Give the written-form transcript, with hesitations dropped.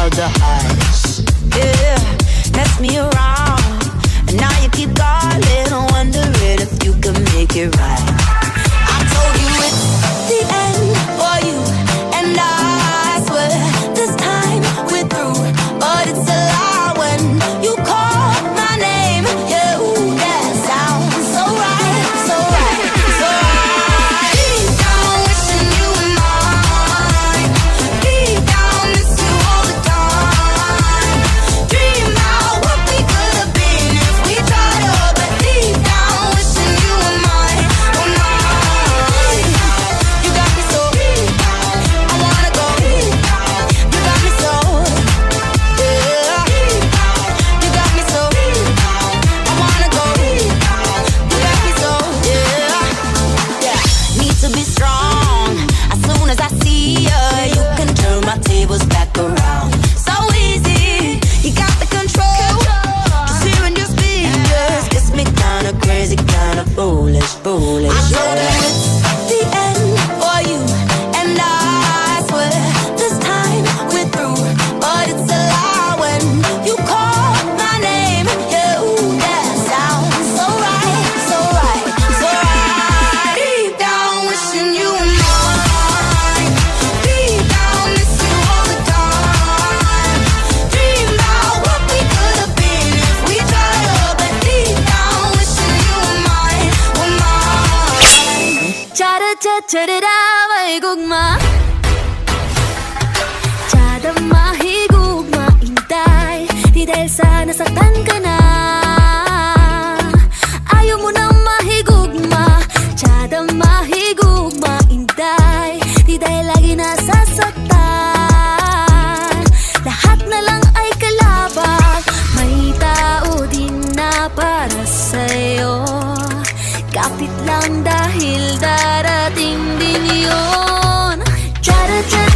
The highs, yeah, mess me around, and now you keep calling, wondering if you can make it right. I told you it's the end for you, and I swear this time we're through, but it's a lie when you call my name. Yeah, ooh, that sounds so right, so right, so right. Deep down wishing you were mine, deep down miss you all the time. Foolish. I told you it's the end for you, and I swear this time we're through, but it's a lie when you call my name. Yeah, ooh, that sounds so right, so right, so right. Deep down wishing you were mine, deep down miss you all the time. Dream about what we could have been if we tried up, but deep down wishing you were mine. Cha-da-cha-cha-da-da, may gugma. Cha-da mahigugma, intay, di dahil sa nasaktan ka na. Ayaw mo nang mahigugma. Cha-da mahigugma, intay, di dahil lagi nasasaktan. Lahat na lang ay kalabang, may tao din na para sa'yo. Kapit lang dahil darating din yun. Cha-da-cha